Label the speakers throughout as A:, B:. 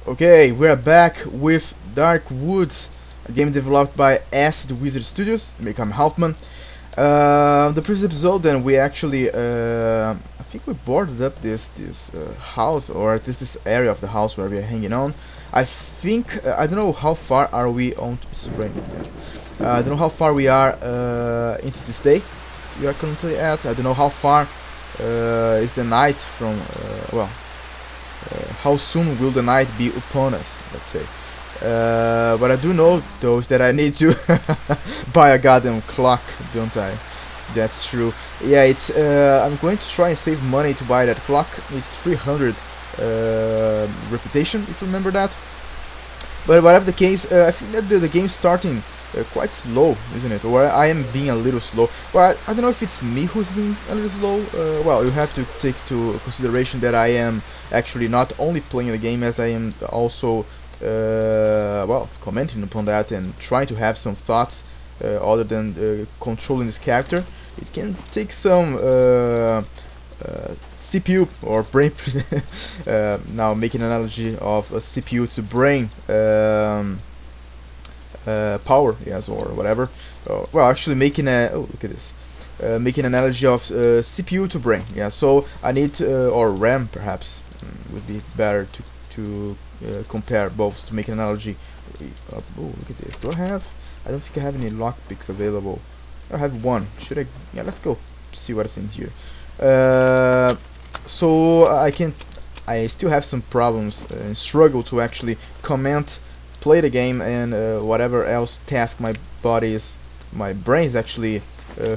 A: Okay, we're back with Darkwood, a game developed by Acid Wizard Studios. I'm Hauffman. The previous episode, then we actually, I think we boarded up this house, or at least this area of the house where we are hanging on. I think I don't know how far are we on. It's raining. Yeah. I don't know how far we are into this day. We are currently at. I don't know how far is the night from. How soon will the night be upon us, let's say. But I do know, though, is that I need to buy a goddamn clock, don't I? That's true. Yeah, it's. I'm going to try and save money to buy that clock. It's 300 reputation, if you remember that. But whatever the case, I think that the game's starting quite slow, isn't it? Or I am being a little slow. Well, I don't know if it's me who's being a little slow. Well, you have to take to consideration that I am actually not only playing the game, as I am also well, commenting upon that and trying to have some thoughts other than controlling this character. It can take some CPU or brain now making an analogy of a CPU to brain power, yes, or whatever. Well, actually making a look at this, making an analogy of CPU to brain. Yeah, so I need or RAM perhaps would be better to compare both to make an analogy. Oh, look at this. Do I have? I don't think I have any lockpicks available. I have one. Should I? Yeah, let's go see what's in here. So I still have some problems and struggle to actually comment, play the game, and whatever else task my brain is actually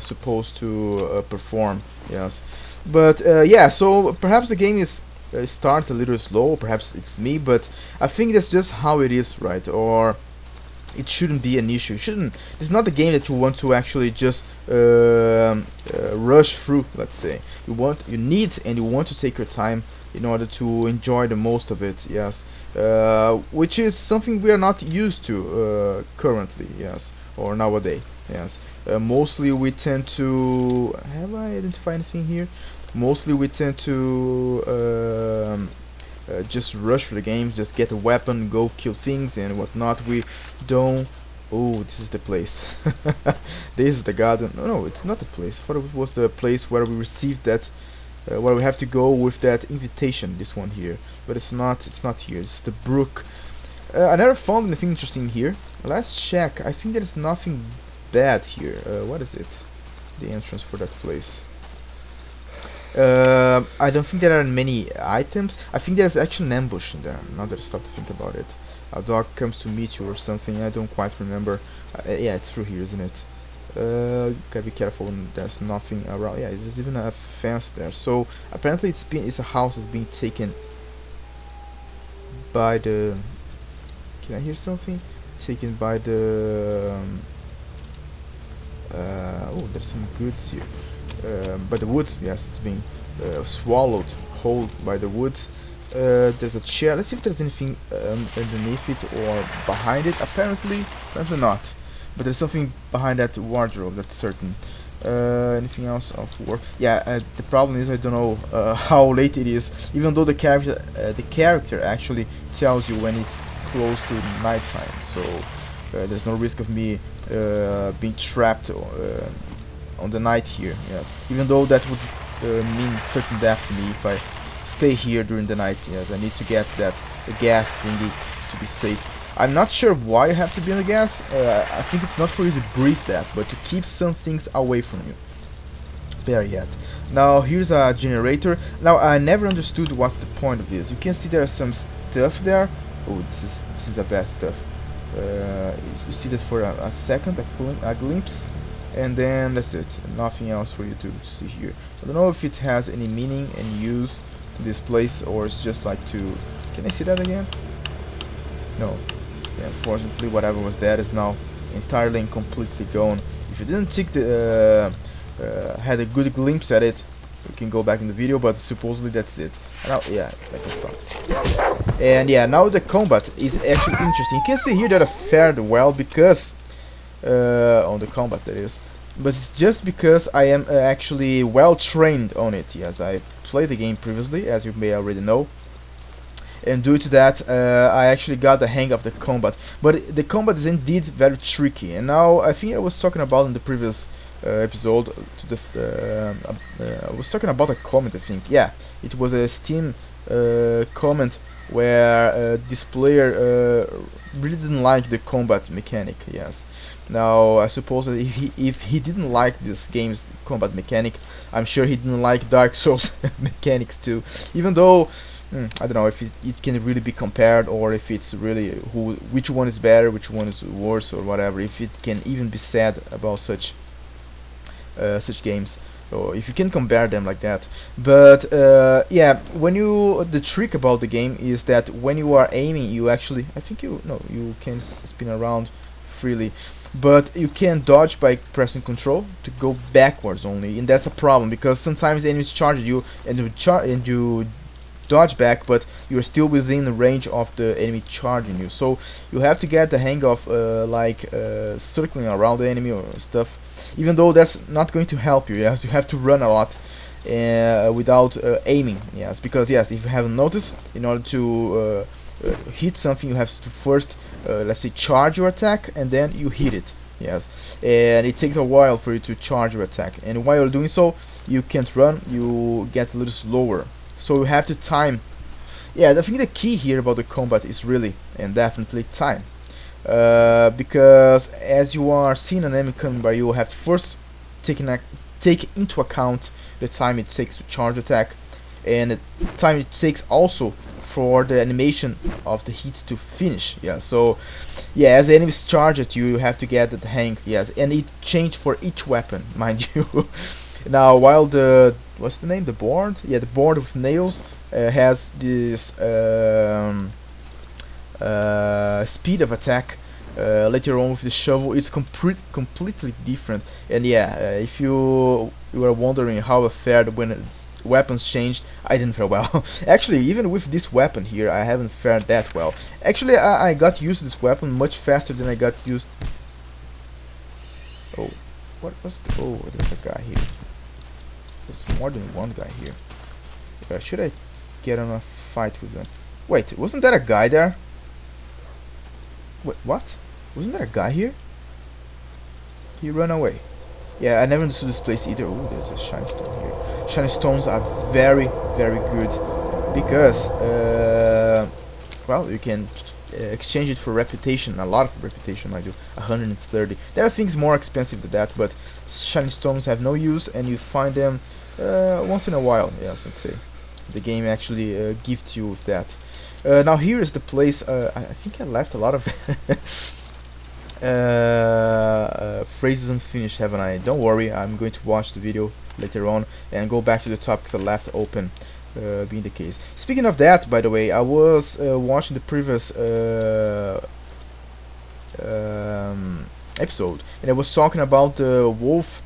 A: supposed to perform. Yes, but yeah. So perhaps the game is starts a little slow. Perhaps it's me, but I think that's just how it is, right? Or it shouldn't be an issue. It's not a game that you want to actually just rush through. Let's say you need and you want to take your time in order to enjoy the most of it. Yes, which is something we are not used to currently. Yes, or nowadays. Yes, mostly we tend to. Have I identified anything here? Mostly we tend to. Just rush for the games, just get a weapon, go kill things and whatnot. We don't. Oh, this is the place. This is the garden. No, it's not the place. I thought it was the place where we received that, where we have to go with that invitation. This one here, but it's not. It's not here. It's the brook. I never found anything interesting here. Let's check. I think there is nothing bad here. What is it? The entrance for that place. I don't think there are many items. I think there's actually an ambush in there. Now that I start to think about it, a dog comes to meet you or something. I don't quite remember. Yeah, it's through here, isn't it? Gotta be careful when there's nothing around. Yeah, there's even a fence there. So apparently it's a house that's being taken by the. Can I hear something? Taken by the. Oh, there's some goods here. By the woods, yes, it's being swallowed whole by the woods. There's a chair. Let's see if there's anything underneath it or behind it. Apparently not. But there's something behind that wardrobe, that's certain. Anything else of work? Yeah, the problem is I don't know how late it is. Even though the character actually tells you when it's close to nighttime, so there's no risk of me being trapped on the night here. Yes, even though that would mean certain death to me if I stay here during the night. Yes, I need to get the gas thingy to be safe. I'm not sure why I have to be on the gas. I think it's not for you to breathe that, but to keep some things away from you. There yet. Now here's a generator. Now I never understood what's the point of this. You can see there's some stuff there. Oh, this is the bad stuff. You see that for a second, a glimpse. And then that's it. Nothing else for you to see here. I don't know if it has any meaning and use to this place, or it's just like to. Can I see that again? No. Yeah, unfortunately, whatever was there is now entirely and completely gone. If you didn't take had a good glimpse at it, you can go back in the video. But supposedly that's it. Now, yeah, like I thought. And yeah, now the combat is actually interesting. You can see here that I fared well because. On the combat, that is, but it's just because I am actually well trained on it. Yes, I played the game previously, as you may already know, and due to that, I actually got the hang of the combat. But the combat is indeed very tricky. And now I think I was talking about in the previous episode to I was talking about a comment. I think, yeah, it was a Steam comment where this player really didn't like the combat mechanic. Yes. Now I suppose that if he didn't like this game's combat mechanic, I'm sure he didn't like Dark Souls mechanics too. Even though I don't know if it can really be compared, or if it's really which one is better, which one is worse, or whatever. If it can even be said about such games, or if you can compare them like that. But yeah, the trick about the game is that when you are aiming, you actually, I think you can spin around freely, but you can dodge by pressing control to go backwards only, and that's a problem because sometimes enemies charge you and you dodge back, but you're still within the range of the enemy charging you. So you have to get the hang of circling around the enemy or stuff, even though that's not going to help you. Yes, you have to run a lot without aiming. Yes, because yes, if you haven't noticed, in order to hit something, you have to first let's say charge your attack, and then you hit it. Yes, and it takes a while for you to charge your attack, and while you're doing so, you can't run, you get a little slower, so you have to time. Yeah, I think the key here about the combat is really and definitely time, because as you are seeing an enemy coming by, you have to first take into account the time it takes to charge attack, and the time it takes also for the animation of the hit to finish. Yeah, so yeah, as the enemies charge at you, you have to get the hang. Yes, and it changed for each weapon, mind you. Now, while the what's the name? The board? Yeah, the board with nails has this speed of attack. Later on with the shovel, it's completely different. And yeah, if you were wondering how I fared when weapons changed, I didn't fare well. Actually, even with this weapon here, I haven't fared that well. Actually, I got used to this weapon much faster than I got used. Oh, what was the? Oh, there's a guy here. There's more than one guy here. Should I get on a fight with them? Wait, wasn't that a guy there? Wait, what? Wasn't there a guy here? He ran away. Yeah, I never understood this place either. Oh, there's a shiny stone here. Shiny stones are very, very good because, well, you can exchange it for reputation. A lot of reputation, I do. 130. There are things more expensive than that, but shiny stones have no use, and you find them once in a while. Yes, let's say. The game actually gifts you with that. Now here is the place. I think I left a lot of phrases unfinished, haven't I? Don't worry, I'm going to watch the video later on and go back to the topics I left open, being the case. Speaking of that, by the way, I was watching the previous episode, and I was talking about the wolf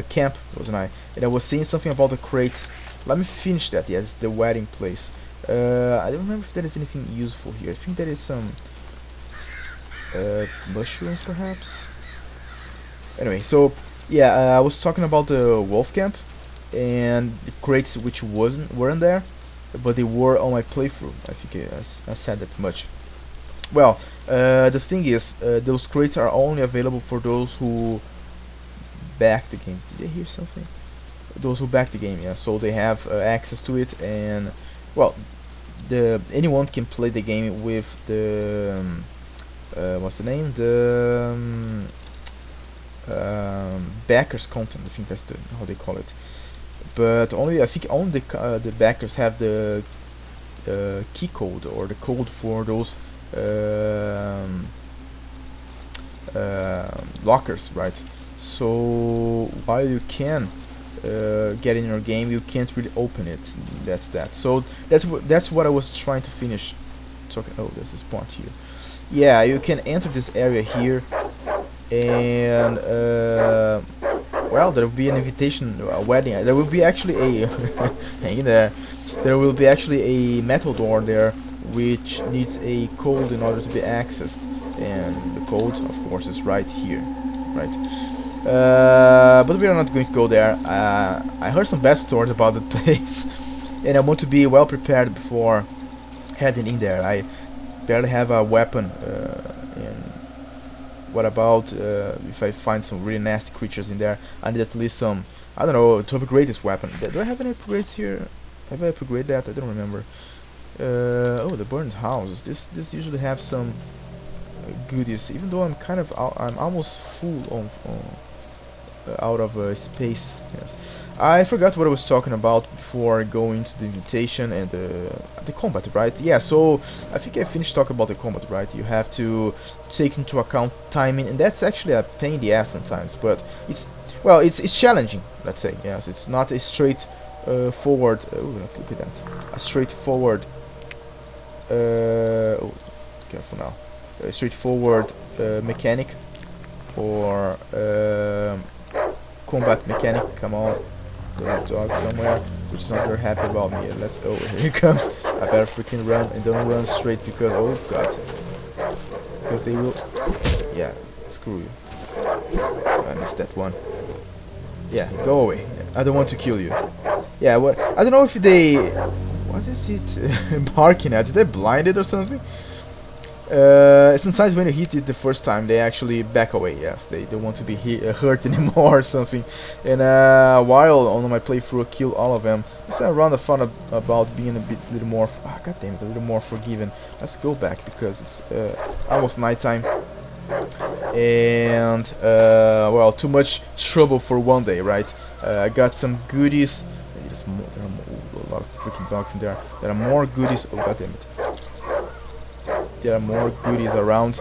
A: camp, wasn't I? And I was saying something about the crates. Let me finish that. Yes, the wedding place. I don't remember if there is anything useful here. I think there is some mushrooms, perhaps. Anyway, so yeah, I was talking about the wolf camp and the crates which weren't there, but they were on my playthrough. I think I said that much. Well, the thing is, those crates are only available for those who back the game. Did I hear something? Those who back the game, yeah. So they have access to it, and well, anyone can play the game with the what's the name? The backers content. I think that's how they call it. But I think only the backers have the key code or the code for those lockers, right? So while you can get in your game, you can't really open it. That's that. So that's what I was trying to finish. Oh, there's this part here. Yeah, you can enter this area here, and well, there will be an invitation, a wedding. There will be actually a hang there. There will be actually a metal door there, which needs a code in order to be accessed, and the code, of course, is right here, right? But we are not going to go there. I heard some bad stories about the place, and I want to be well prepared before heading in there. I barely have a weapon. And what about if I find some really nasty creatures in there? I need at least some, I don't know, to upgrade this weapon. Do I have any upgrades here? Have I upgraded that? I don't remember. Oh, the burned house. This usually have some goodies. Even though I'm almost full on out of space. Yes, I forgot what I was talking about before going to the invitation and the combat, right? Yeah, so I think I finished talking about the combat, right? You have to take into account timing, and that's actually a pain in the ass sometimes. But it's, well, it's challenging. Let's say, yes, it's not a straight forward. Oh, look at that! A straightforward. Oh, careful now. A straightforward mechanic or combat mechanic. Come on, there's a dog somewhere which is not very happy about me. Let's. Oh, here he comes. I better freaking run and don't run straight because, oh god, because they will. Yeah, screw you. I missed that one. Yeah, go away. I don't want to kill you. Yeah, what? I don't know if they. What is it barking at? Did they blind it or something? Sometimes when you hit it the first time, they actually back away. Yes, they don't want to be hurt anymore or something. And while on my playthrough, I killed all of them. This round I found about being a little more. God damn it, a little more forgiving. Let's go back because it's almost nighttime. And well, too much trouble for one day, right? I got some goodies. There are a lot of freaking dogs in there. There are more goodies. Oh god damn it. There are more goodies around,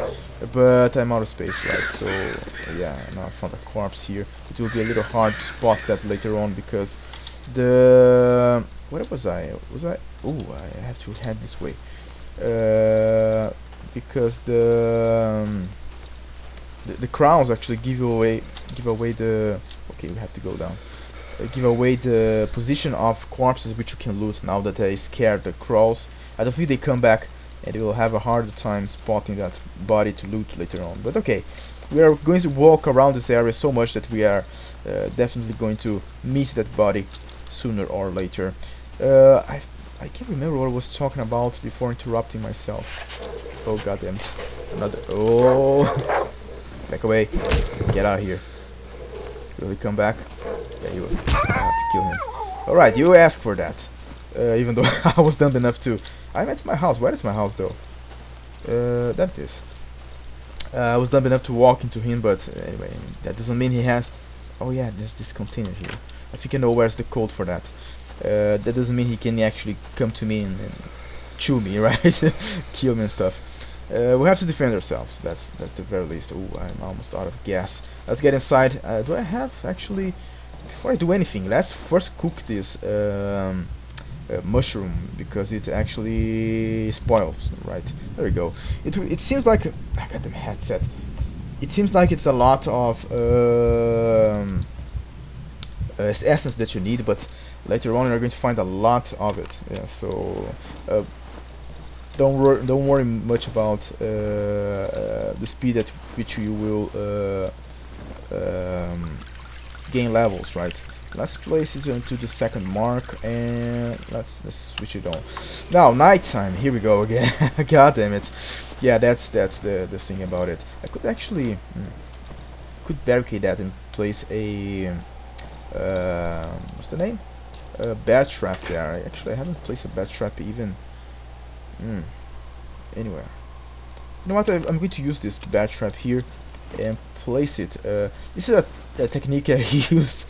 A: but I'm out of space, right? So yeah, now I found a corpse here. It will be a little hard to spot that later on because the where was I? Oh, I have to head this way because the crowns actually give away the. Okay, we have to go down. Give away the position of corpses which you can loot. Now that I scared the crows, I don't think they come back. And we will have a harder time spotting that body to loot later on. But okay, we are going to walk around this area so much that we are definitely going to meet that body sooner or later. I can't remember what I was talking about before interrupting myself. Oh goddamn! Another. Oh, back away! Get out of here! Will he come back? Yeah, you will. I have to kill him. All right, you asked for that. Even though I was dumb enough to. I'm at my house. Where is my house though? That is. I was dumb enough to walk into him, but anyway, that doesn't mean he has. Oh yeah, there's this container here. I think I know where's the code for that. That doesn't mean he can actually come to me and chew me, right? Kill me and stuff. We have to defend ourselves. That's the very least. Oh, I'm almost out of gas. Let's get inside. Do I have actually? Before I do anything, let's first cook this. Mushroom because it actually spoils, right? There we go. It seems like I got the headset. It seems like it's a lot of essence that you need, but later on you're going to find a lot of it. Yeah, so don't worry much about the speed at which you will gain levels, right? Let's place it into the second mark and let's switch it on. Now nighttime. Here we go again. God damn it. Yeah, that's the thing about it. I could actually could barricade that and place a what's the name? A bat trap there. Actually, I haven't placed a bat trap even anywhere. You know what? I'm going to use this bat trap here and place it. This is a technique I used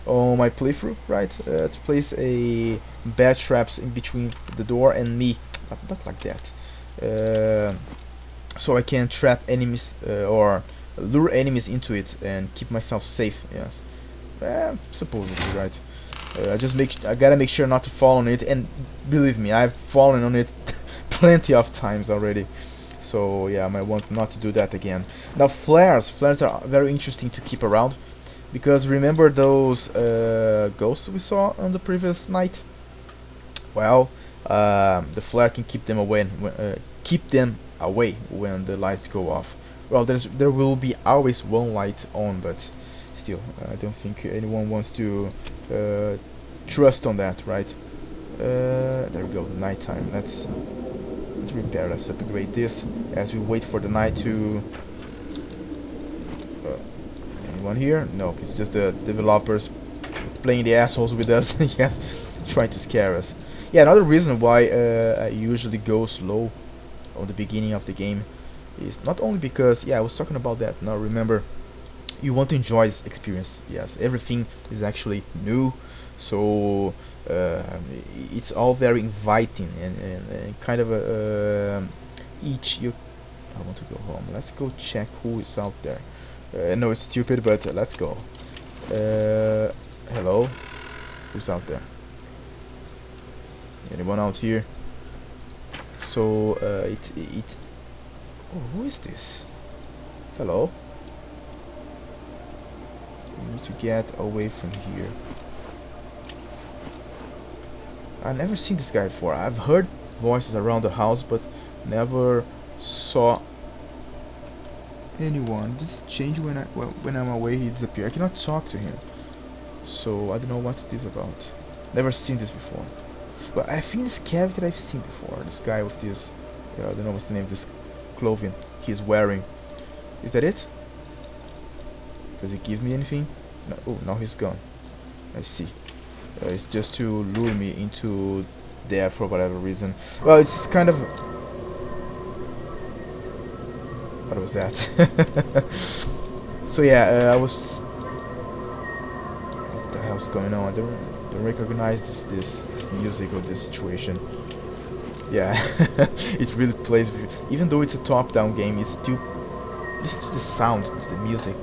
A: on my playthrough, right? To place a bat traps in between the door and me, not like that. So I can trap enemies or lure enemies into it and keep myself safe. Yes, supposedly, right? I gotta make sure not to fall on it, and believe me, I've fallen on it plenty of times already. So yeah, I might want not to do that again. Now flares are very interesting to keep around. Because remember those ghosts we saw on the previous night? Well, the flare can keep them away when the lights go off. Well, there will be always one light on, but still, I don't think anyone wants to trust on that, right? There we go, nighttime. Let's repair. Let's upgrade this as we wait for the night to. Anyone here? No, it's just the developers playing the assholes with us. Yes, trying to scare us. Yeah, another reason why I usually go slow on the beginning of the game is not only because, yeah, I was talking about that. Now remember, you want to enjoy this experience. Yes, everything is actually new, so it's all very inviting and kind of a each you. I want to go home. Let's go check who is out there. I know it's stupid, but let's go. Hello, who's out there? Anyone out here? So it. Oh, who is this? Hello. We need to get away from here. I've never seen this guy before. I've heard voices around the house, but never saw anyone. Does it change when I'm away? He disappears. I cannot talk to him, so I don't know what's this about. Never seen this before. But I think this character I've seen before. This guy with this, I don't know what's the name of this clothing he's wearing. Is that it? Does it give me anything? No. Oh, now he's gone. I see. It's just to lure me into there for whatever reason. Well, it's kind of. What was that? So yeah, I was. What the hell's going on? I don't recognize this music or this situation. Yeah, it really plays with you. Even though it's a top-down game, it's still listen to the sound, to the music.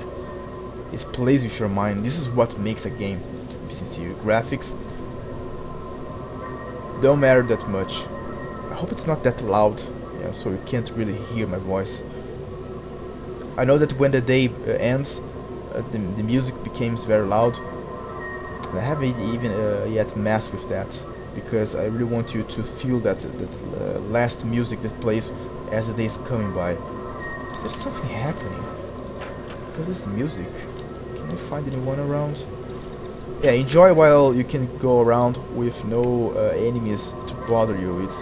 A: It plays with your mind. This is what makes a game. To be sincere, graphics don't matter that much. I hope it's not that loud, yeah, so you can't really hear my voice. I know that when the day ends, the music becomes very loud. And I haven't even yet messed with that because I really want you to feel that last music that plays as the day is coming by. Is there something happening? Because this music. Can I find anyone around? Yeah, enjoy while you can go around with no enemies to bother you. It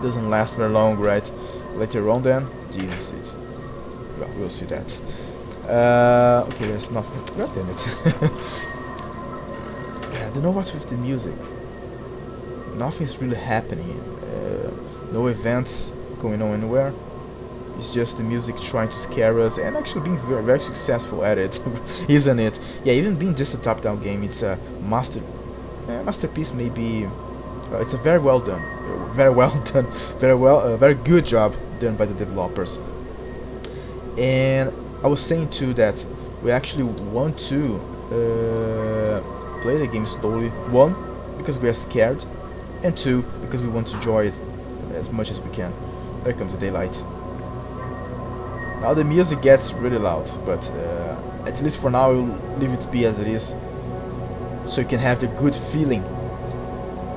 A: doesn't last very long, right? Later on then, Jesus, it's... Well, we'll see that. Okay, there's nothing. God damn it. Yeah, I don't know what's with the music. Nothing's really happening. No events going on anywhere. It's just the music trying to scare us and actually being very, very successful at it, isn't it? Yeah, even being just a top-down game, it's a masterpiece. Maybe it's a very well done, very good job done by the developers. And I was saying too that we actually want to play the game slowly. One, because we are scared, and two, because we want to enjoy it as much as we can. There comes the daylight. Now the music gets really loud, but at least for now we'll leave it be as it is, so you can have the good feeling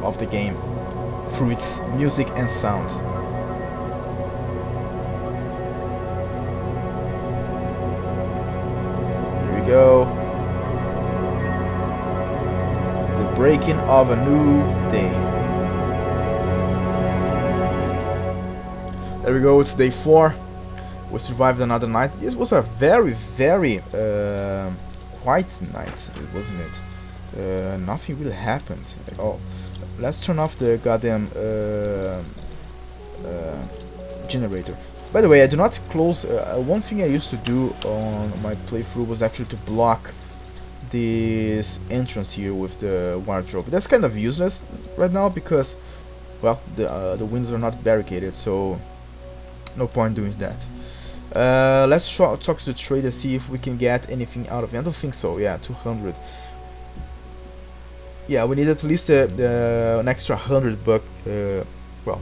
A: of the game through its music and sound. Here we go. The breaking of a new day. There we go, it's day 4. We survived another night. This was a very, very quiet night, wasn't it? Nothing really happened at all. Let's turn off the goddamn generator. By the way, I do not close. One thing I used to do on my playthrough was actually to block this entrance here with the wardrobe. That's kind of useless right now because, well, the windows are not barricaded, so no point doing that. Let's talk to the trader, see if we can get anything out of it. I don't think so. Yeah, 200. Yeah, we need at least an extra 100 well,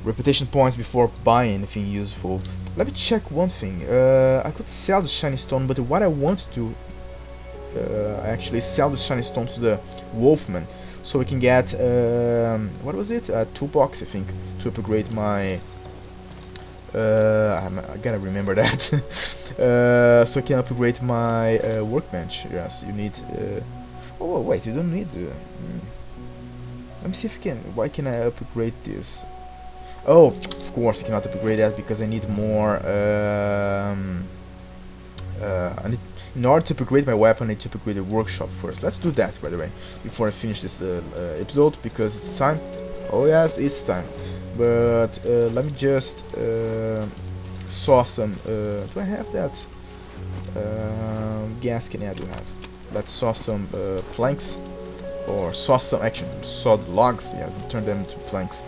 A: reputation points before buying anything useful. Let me check one thing. I could sell the shiny stone, but what I want to do actually sell the shiny stone to the Hauffman, so we can get what was it? A toolbox, I think, to upgrade my. I gotta remember that. So I can upgrade my workbench. Yes, you need. Oh wait, you don't need. Let me see if I can. Why can I upgrade this? Oh, of course I cannot upgrade that because I need more. In order to upgrade my weapon, I need to upgrade the workshop first. Let's do that, by the way, before I finish this episode, because it's time. Oh yes, it's time. But let me just saw some. Do I have that? Gasket, yeah, I do have. Let's saw some planks, or saw some action. Saw the logs, yeah, turn them into planks.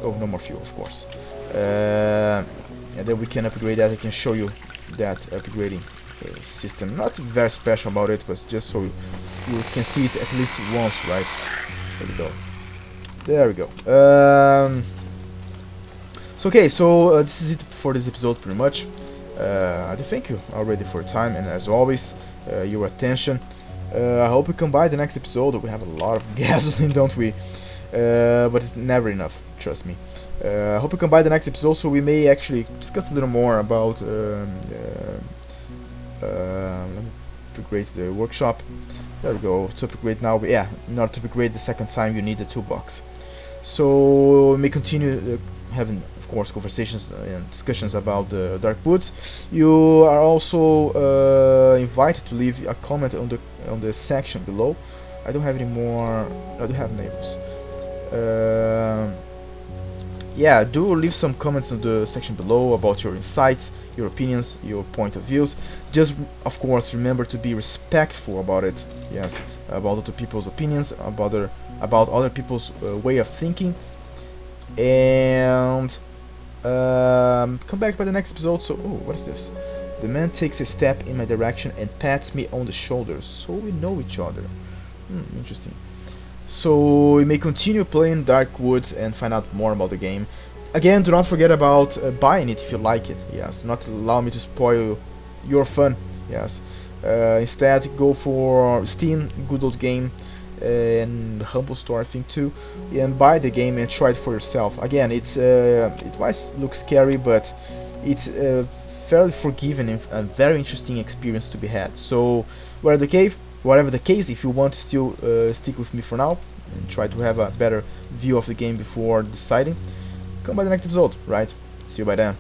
A: Oh, no more fuel, of course. And then we can upgrade that. I can show you that upgrading system. Not very special about it, but just so you can see it at least once, right? There we go. There we go. So okay, so this is it for this episode, pretty much. I do thank you already for your time, and as always, your attention. I hope we come by the next episode. We have a lot of gasoline, don't we? But it's never enough, trust me. I hope you come by the next episode, so we may actually discuss a little more about. Let me upgrade the workshop. There we go. To upgrade now, yeah. In order to upgrade the second time, you need the toolbox. So we may continue having, of course, conversations and discussions about the Darkwoods. You are also invited to leave a comment on the section below. I don't have any more. I do have neighbors. Yeah, do leave some comments in the section below about your insights, your opinions, your point of views. Just, of course, remember to be respectful about it. Yes, about other people's opinions, about other people's way of thinking, and come back by the next episode. So, oh, what is this? The man takes a step in my direction and pats me on the shoulders, so we know each other. Interesting. So we may continue playing Darkwoods and find out more about the game. Again, do not forget about buying it if you like it. Yes, do not allow me to spoil your fun. Yes, instead go for Steam, good old game, and Humble Store I think too, and buy the game and try it for yourself. Again, it might look scary, but it's fairly forgiving and a very interesting experience to be had. So whatever the case, if you want to still stick with me for now and try to have a better view of the game before deciding, come by the next episode, right? See you by then.